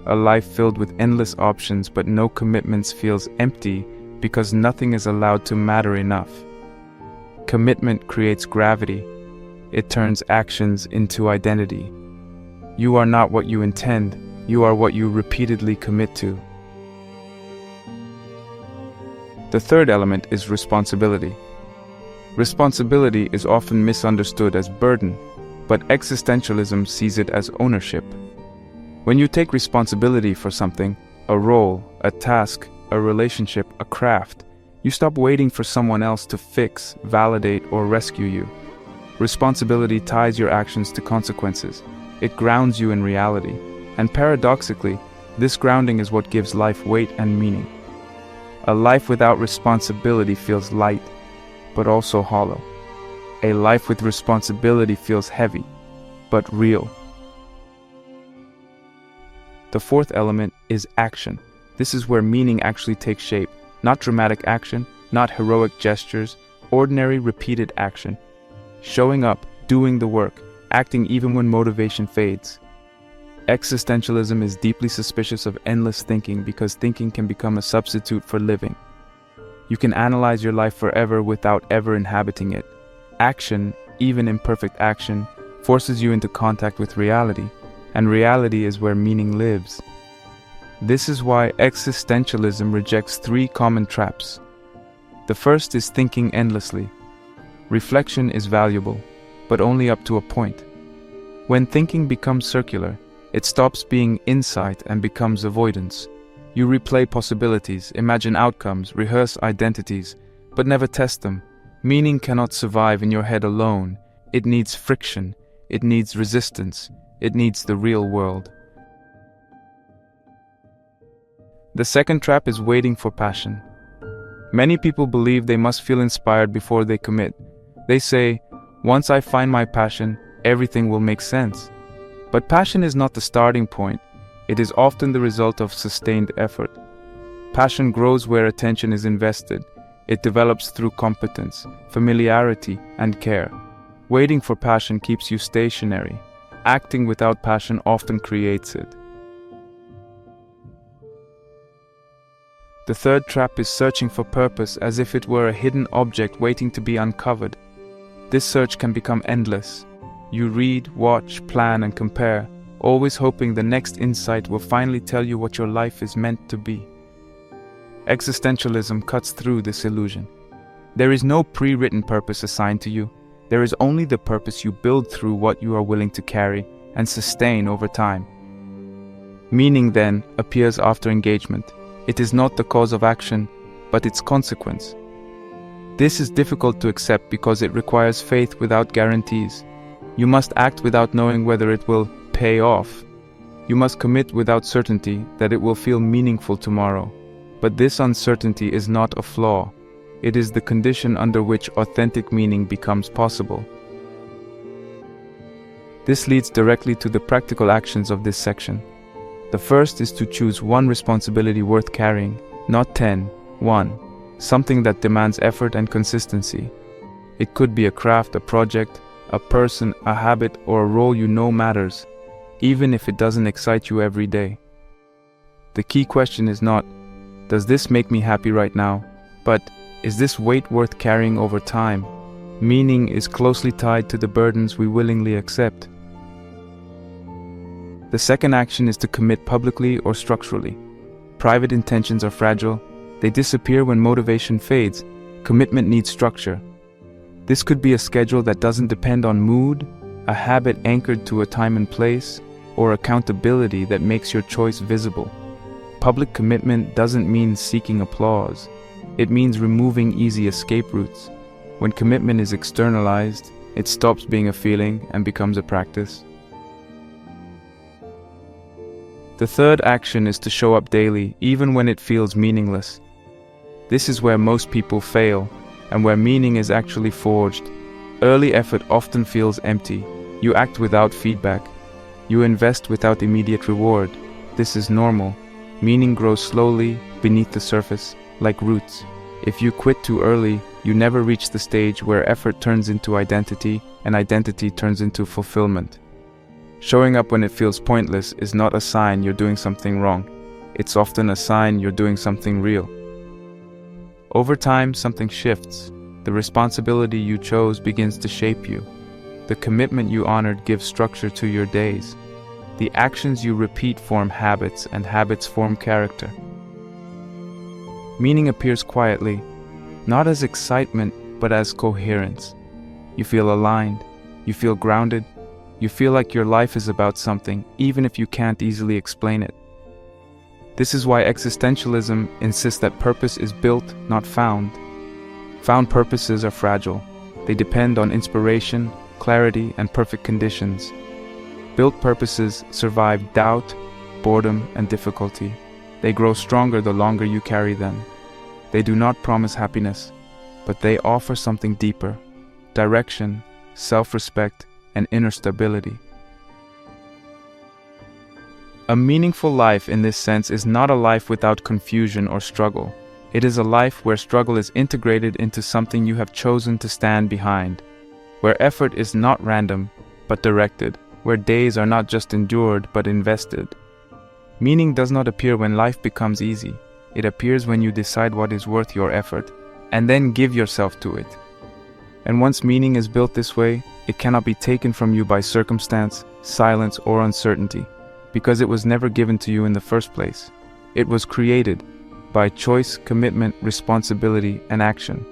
A life filled with endless options but no commitments feels empty because nothing is allowed to matter enough. Commitment creates gravity. It turns actions into identity. You are not what you intend, you are what you repeatedly commit to. The third element is responsibility. Responsibility is often misunderstood as burden, but existentialism sees it as ownership. When you take responsibility for something, a role, a task, a relationship, a craft, you stop waiting for someone else to fix, validate, or rescue you. Responsibility ties your actions to consequences. It grounds you in reality. And paradoxically, this grounding is what gives life weight and meaning. A life without responsibility feels light, but also hollow. A life with responsibility feels heavy, but real. The fourth element is action. This is where meaning actually takes shape. Not dramatic action, not heroic gestures, ordinary repeated action. Showing up, doing the work, acting even when motivation fades. Existentialism is deeply suspicious of endless thinking because thinking can become a substitute for living. You can analyze your life forever without ever inhabiting it. Action, even imperfect action, forces you into contact with reality, and reality is where meaning lives. This is why existentialism rejects three common traps. The first is thinking endlessly. Reflection is valuable, but only up to a point. When thinking becomes circular, it stops being insight and becomes avoidance. You replay possibilities, imagine outcomes, rehearse identities, but never test them. Meaning cannot survive in your head alone. It needs friction, it needs resistance, it needs the real world. The second trap is waiting for passion. Many people believe they must feel inspired before they commit. They say, once I find my passion, everything will make sense. But passion is not the starting point. It is often the result of sustained effort. Passion grows where attention is invested. It develops through competence, familiarity, and care. Waiting for passion keeps you stationary. Acting without passion often creates it. The third trap is searching for purpose as if it were a hidden object waiting to be uncovered. This search can become endless. You read, watch, plan, and compare, always hoping the next insight will finally tell you what your life is meant to be. Existentialism cuts through this illusion. There is no pre-written purpose assigned to you. There is only the purpose you build through what you are willing to carry and sustain over time. Meaning then appears after engagement. It is not the cause of action, but its consequence. This is difficult to accept because it requires faith without guarantees. You must act without knowing whether it will pay off. You must commit without certainty that it will feel meaningful tomorrow. But this uncertainty is not a flaw. It is the condition under which authentic meaning becomes possible. This leads directly to the practical actions of this section. The first is to choose one responsibility worth carrying, not 10. 1. Something that demands effort and consistency. It could be a craft, a project, a person, a habit, or a role you know matters, even if it doesn't excite you every day. The key question is not, does this make me happy right now? But, is this weight worth carrying over time? Meaning is closely tied to the burdens we willingly accept. The second action is to commit publicly or structurally. Private intentions are fragile. They disappear when motivation fades. Commitment needs structure. This could be a schedule that doesn't depend on mood, a habit anchored to a time and place, or accountability that makes your choice visible. Public commitment doesn't mean seeking applause. It means removing easy escape routes. When commitment is externalized, it stops being a feeling and becomes a practice. The third action is to show up daily, even when it feels meaningless. This is where most people fail, and where meaning is actually forged. Early effort often feels empty. You act without feedback. You invest without immediate reward. This is normal. Meaning grows slowly, beneath the surface, like roots. If you quit too early, you never reach the stage where effort turns into identity, and identity turns into fulfillment. Showing up when it feels pointless is not a sign you're doing something wrong. It's often a sign you're doing something real. Over time, something shifts. The responsibility you chose begins to shape you. The commitment you honored gives structure to your days. The actions you repeat form habits, and habits form character. Meaning appears quietly, not as excitement, but as coherence. You feel aligned, you feel grounded, you feel like your life is about something, even if you can't easily explain it. This is why existentialism insists that purpose is built, not found. Found purposes are fragile. They depend on inspiration, clarity, and perfect conditions. Built purposes survive doubt, boredom, and difficulty. They grow stronger the longer you carry them. They do not promise happiness, but they offer something deeper: direction, self-respect, and inner stability. A meaningful life in this sense is not a life without confusion or struggle. It is a life where struggle is integrated into something you have chosen to stand behind, where effort is not random, but directed, where days are not just endured, but invested. Meaning does not appear when life becomes easy. It appears when you decide what is worth your effort, and then give yourself to it. And once meaning is built this way, it cannot be taken from you by circumstance, silence, or uncertainty, because it was never given to you in the first place. It was created by choice, commitment, responsibility, and action.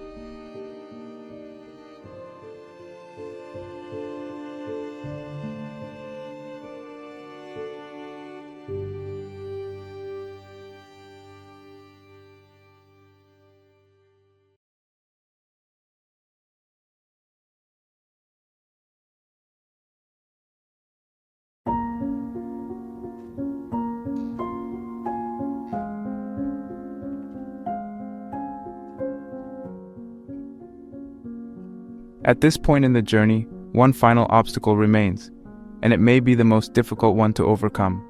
At this point in the journey, one final obstacle remains, and it may be the most difficult one to overcome.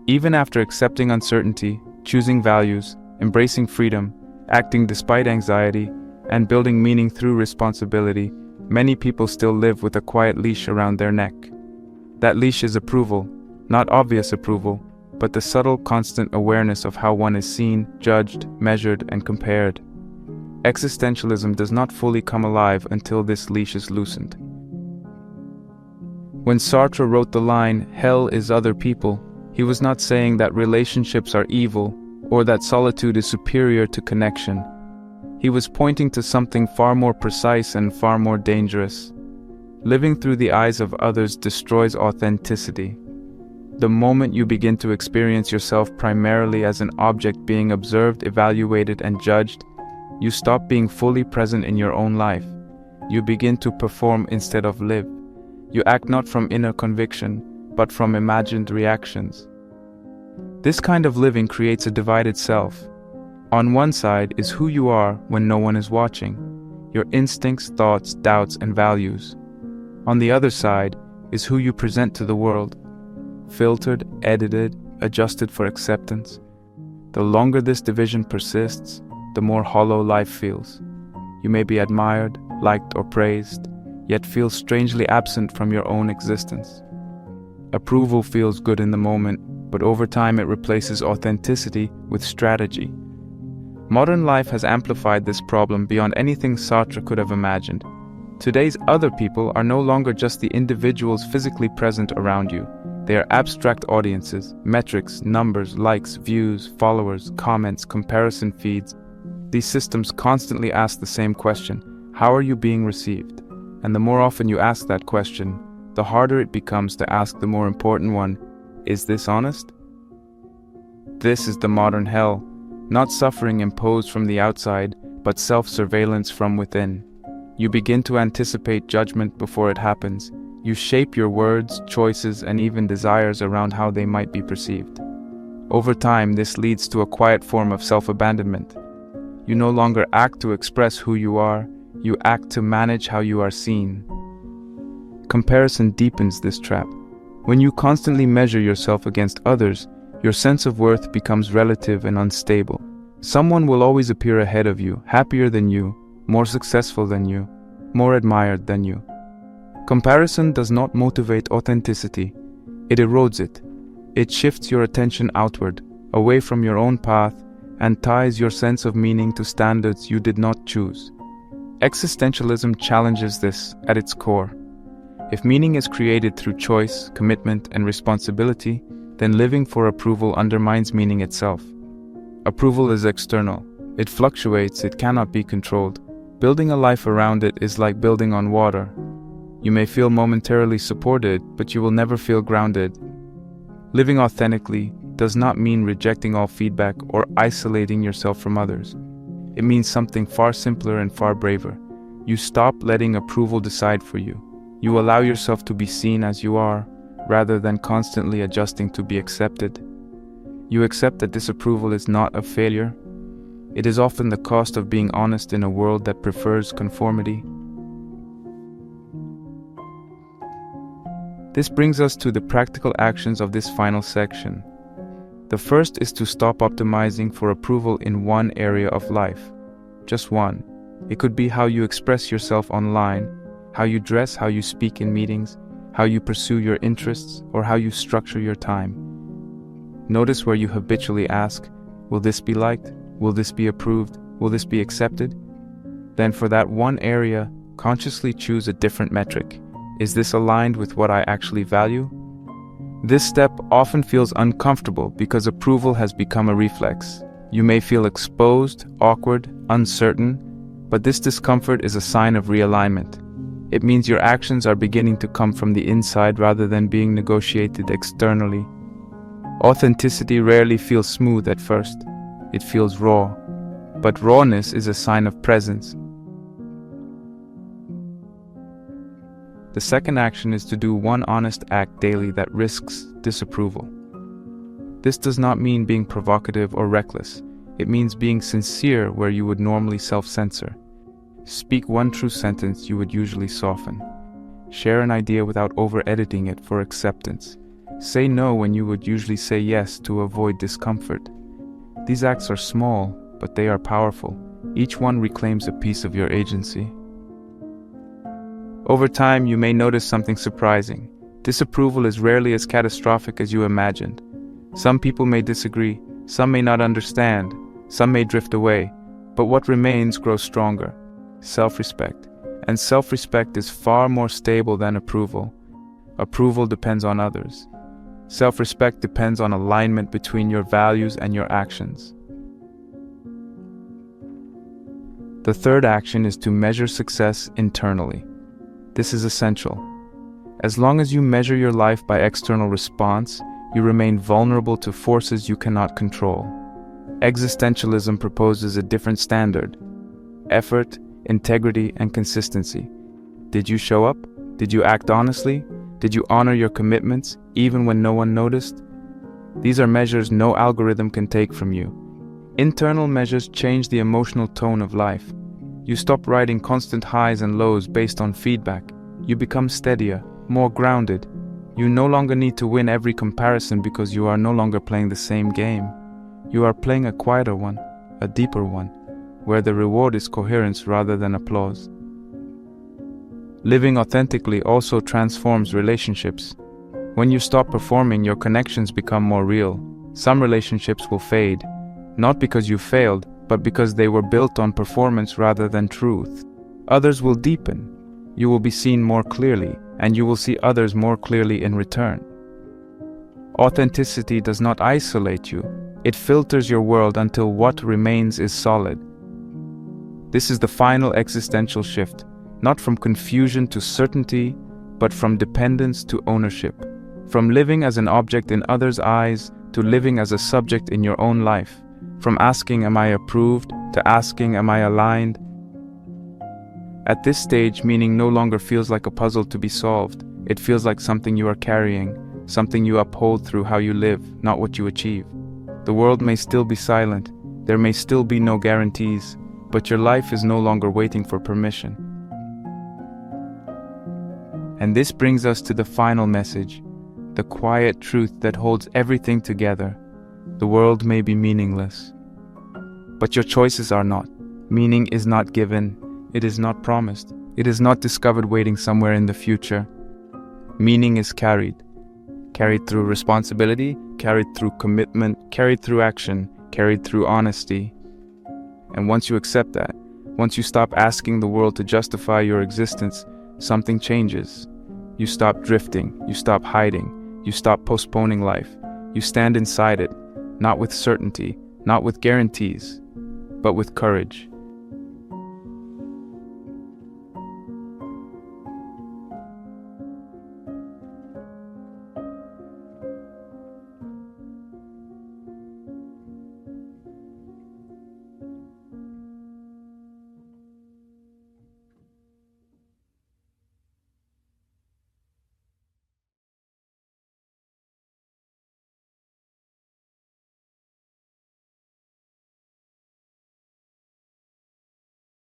Even after accepting uncertainty, choosing values, embracing freedom, acting despite anxiety, and building meaning through responsibility, many people still live with a quiet leash around their neck. That leash is approval, not obvious approval, but the subtle, constant awareness of how one is seen, judged, measured, and compared. Existentialism does not fully come alive until this leash is loosened. When Sartre wrote the line, "Hell is other people," he was not saying that relationships are evil or that solitude is superior to connection. He was pointing to something far more precise and far more dangerous. Living through the eyes of others destroys authenticity. The moment you begin to experience yourself primarily as an object being observed, evaluated, and judged, you stop being fully present in your own life. You begin to perform instead of live. You act not from inner conviction, but from imagined reactions. This kind of living creates a divided self. On one side is who you are when no one is watching, your instincts, thoughts, doubts, and values. On the other side is who you present to the world, filtered, edited, adjusted for acceptance. The longer this division persists, the more hollow life feels. You may be admired, liked, or praised, yet feel strangely absent from your own existence. Approval feels good in the moment, but over time it replaces authenticity with strategy. Modern life has amplified this problem beyond anything Sartre could have imagined. Today's other people are no longer just the individuals physically present around you. They are abstract audiences, metrics, numbers, likes, views, followers, comments, comparison feeds. These systems constantly ask the same question: how are you being received? And the more often you ask that question, the harder it becomes to ask the more important one: is this honest? This is the modern hell, not suffering imposed from the outside, but self-surveillance from within. You begin to anticipate judgment before it happens. You shape your words, choices, and even desires around how they might be perceived. Over time, this leads to a quiet form of self-abandonment. You no longer act to express who you are, you act to manage how you are seen. Comparison deepens this trap. When you constantly measure yourself against others, your sense of worth becomes relative and unstable. Someone will always appear ahead of you, happier than you, more successful than you, more admired than you. Comparison does not motivate authenticity. It erodes it. It shifts your attention outward, away from your own path, and ties your sense of meaning to standards you did not choose. Existentialism challenges this at its core. If meaning is created through choice, commitment, and responsibility, then living for approval undermines meaning itself. Approval is external. It fluctuates, it cannot be controlled. Building a life around it is like building on water. You may feel momentarily supported, but you will never feel grounded. Living authentically does not mean rejecting all feedback or isolating yourself from others. It means something far simpler and far braver. You stop letting approval decide for you. You allow yourself to be seen as you are, rather than constantly adjusting to be accepted. You accept that disapproval is not a failure. It is often the cost of being honest in a world that prefers conformity. This brings us to the practical actions of this final section. The first is to stop optimizing for approval in one area of life. Just one. It could be how you express yourself online, how you dress, how you speak in meetings, how you pursue your interests, or how you structure your time. Notice where you habitually ask, will this be liked? Will this be approved? Will this be accepted? Then for that one area, consciously choose a different metric. Is this aligned with what I actually value? This step often feels uncomfortable because approval has become a reflex. You may feel exposed, awkward, uncertain, but this discomfort is a sign of realignment. It means your actions are beginning to come from the inside rather than being negotiated externally. Authenticity rarely feels smooth at first. It feels raw. But rawness is a sign of presence. The second action is to do one honest act daily that risks disapproval. This does not mean being provocative or reckless. It means being sincere where you would normally self-censor. Speak one true sentence you would usually soften. Share an idea without over-editing it for acceptance. Say no when you would usually say yes to avoid discomfort. These acts are small, but they are powerful. Each one reclaims a piece of your agency. Over time, you may notice something surprising. Disapproval is rarely as catastrophic as you imagined. Some people may disagree, some may not understand, some may drift away, but what remains grows stronger. Self-respect. And self-respect is far more stable than approval. Approval depends on others. Self-respect depends on alignment between your values and your actions. The third action is to measure success internally. This is essential. As long as you measure your life by external response, you remain vulnerable to forces you cannot control. Existentialism proposes a different standard: effort, integrity, and consistency. Did you show up? Did you act honestly? Did you honor your commitments, even when no one noticed? These are measures no algorithm can take from you. Internal measures change the emotional tone of life. You stop riding constant highs and lows based on feedback. You become steadier, more grounded. You no longer need to win every comparison because you are no longer playing the same game. You are playing a quieter one, a deeper one, where the reward is coherence rather than applause. Living authentically also transforms relationships. When you stop performing, your connections become more real. Some relationships will fade, not because you failed, but because they were built on performance rather than truth. Others will deepen. You will be seen more clearly, and you will see others more clearly in return. Authenticity does not isolate you. It filters your world until what remains is solid. This is the final existential shift, not from confusion to certainty, but from dependence to ownership. From living as an object in others' eyes to living as a subject in your own life. From asking, am I approved, to asking, am I aligned? At this stage, meaning no longer feels like a puzzle to be solved. It feels like something you are carrying, something you uphold through how you live, not what you achieve. The world may still be silent, there may still be no guarantees, but your life is no longer waiting for permission. And this brings us to the final message, the quiet truth that holds everything together. The world may be meaningless, but your choices are not. Meaning is not given, it is not promised, it is not discovered waiting somewhere in the future. Meaning is carried through responsibility, carried through commitment, carried through action, carried through honesty. And once you accept that, once you stop asking the world to justify your existence, something changes. You stop drifting, you stop hiding, you stop postponing life. You stand inside it, not with certainty, not with guarantees, but with courage.